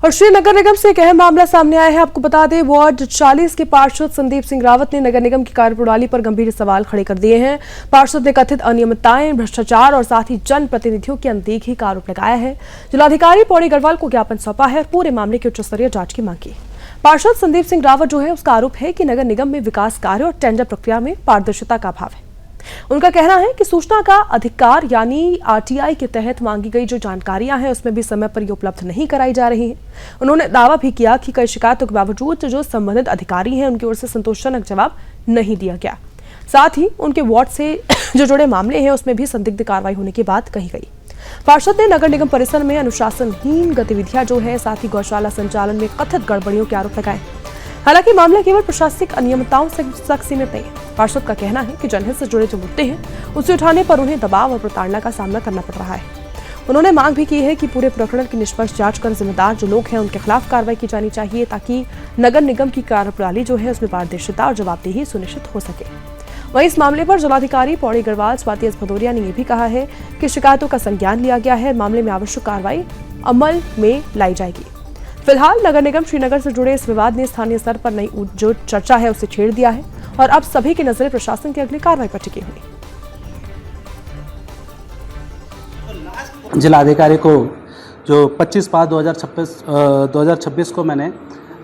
और श्रीनगर निगम से एक अहम मामला सामने आया है। आपको बता दें, वार्ड 40 के पार्षद संदीप सिंह रावत ने नगर निगम की कार्यप्रणाली पर गंभीर सवाल खड़े कर दिए हैं। पार्षद ने कथित अनियमितताएं, भ्रष्टाचार और साथ ही जनप्रतिनिधियों की अनदेखी का आरोप लगाया है। जिलाधिकारी पौड़ी गढ़वाल को ज्ञापन सौंपा है और पूरे मामले की उच्च स्तरीय जांच की मांग की। पार्षद संदीप सिंह रावत जो है, उसका आरोप है कि नगर निगम में विकास कार्य और टेंडर प्रक्रिया में पारदर्शिता का अभाव है। उनका कहना है कि सूचना का अधिकार यानी आरटीआई के तहत मांगी गई जो जानकारियां हैं उसमें भी समय पर ये उपलब्ध नहीं कराई जा रही हैं। उन्होंने दावा भी किया कि कई शिकायतों के बावजूद जो संबंधित अधिकारी हैं उनकी ओर से संतोषजनक जवाब नहीं दिया गया। साथ ही उनके वार्ड से जो जुड़े मामले हैं उसमें भी संदिग्ध कार्रवाई होने की बात कही गई। पार्षद ने नगर निगम परिसर में अनुशासनहीन गतिविधियां जो है, साथ ही गौशाला संचालन में कथित गड़बड़ियों के आरोप लगाए। हालांकि मामला केवल प्रशासनिक अनियमितताओं से सीमित नहीं है। पार्षद का कहना है कि जनहित से जुड़े जो मुद्दे हैं उसे उठाने पर उन्हें दबाव और प्रताड़ना का सामना करना पड़ रहा है। उन्होंने मांग भी की है कि पूरे प्रकरण की निष्पक्ष जांच कर जिम्मेदार जो लोग हैं उनके खिलाफ कार्रवाई की जानी चाहिए, ताकि नगर निगम की कार्यप्रणाली जो है उसमें पारदर्शिता और जवाबदेही सुनिश्चित हो सके। वहीं इस मामले पर जिलाधिकारी पौड़ी गढ़वाल स्वाति एस भदौरिया ने यह भी कहा है कि शिकायतों का संज्ञान लिया गया है, मामले में आवश्यक कार्रवाई अमल में लाई जाएगी। फिलहाल नगर निगम श्रीनगर से जुड़े इस विवाद ने स्थानीय स्तर पर नई जो चर्चा है उसे छेड़ दिया है और अब सभी की नजरें प्रशासन की अगली कार्रवाई पर टिकी हुई। जिलाधिकारी को जो 25/5/2026 को मैंने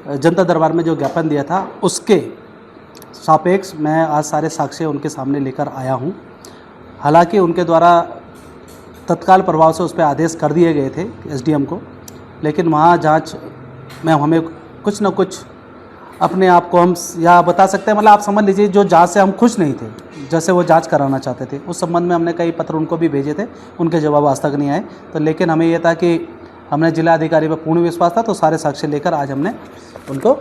जनता दरबार में जो ज्ञापन दिया था उसके सापेक्ष मैं आज सारे साक्ष्य उनके सामने लेकर आया हूं। हालांकि उनके द्वारा तत्काल प्रभाव से उस पर आदेश कर दिए गए थे एसडीएम को, लेकिन वहाँ जांच में हमें कुछ न कुछ अपने आप को हम या बता सकते हैं, मतलब आप समझ लीजिए जो जांच से हम खुश नहीं थे, जैसे वो जांच कराना चाहते थे। उस संबंध में हमने कई पत्र उनको भी भेजे थे, उनके जवाब आज तक नहीं आए। तो लेकिन हमें ये था कि हमने जिलाधिकारी पर पूर्ण विश्वास था, तो सारे साक्ष्य लेकर आज हमने उनको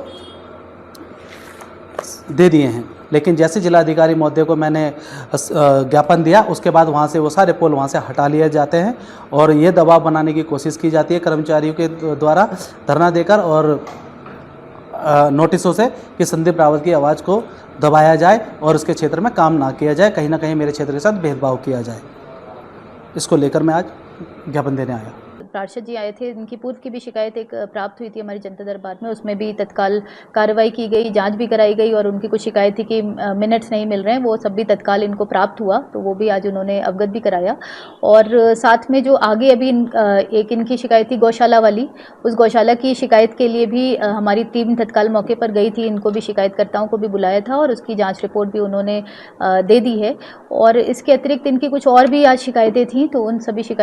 दे दिए हैं। लेकिन जैसे जिलाधिकारी महोदय को मैंने ज्ञापन दिया उसके बाद वहाँ से वो सारे पोल वहाँ से हटा लिए जाते हैं और ये दबाव बनाने की कोशिश की जाती है कर्मचारियों के द्वारा धरना देकर और नोटिसों से कि संदीप रावत की आवाज़ को दबाया जाए और उसके क्षेत्र में काम ना किया जाए, कहीं ना कहीं मेरे क्षेत्र के साथ भेदभाव किया जाए। इसको लेकर मैं आज ज्ञापन देने आया। पार्षद जी आए थे, इनकी पूर्व की भी शिकायत एक प्राप्त हुई थी हमारी जनता दरबार में, उसमें भी तत्काल कार्रवाई की गई, जांच भी कराई गई और उनकी कुछ शिकायत थी कि मिनट्स नहीं मिल रहे हैं, वो सब भी तत्काल इनको प्राप्त हुआ, तो वो भी आज उन्होंने अवगत भी कराया। और साथ में जो आगे अभी एक इनकी शिकायत थी गौशाला वाली, उस गौशाला की शिकायत के लिए भी हमारी टीम तत्काल मौके पर गई थी, इनको भी शिकायतकर्ताओं को भी बुलाया था और उसकी जाँच रिपोर्ट भी उन्होंने दे दी है। और इसके अतिरिक्त इनकी कुछ और भी आज शिकायतें थी, तो उन सभी शिकायत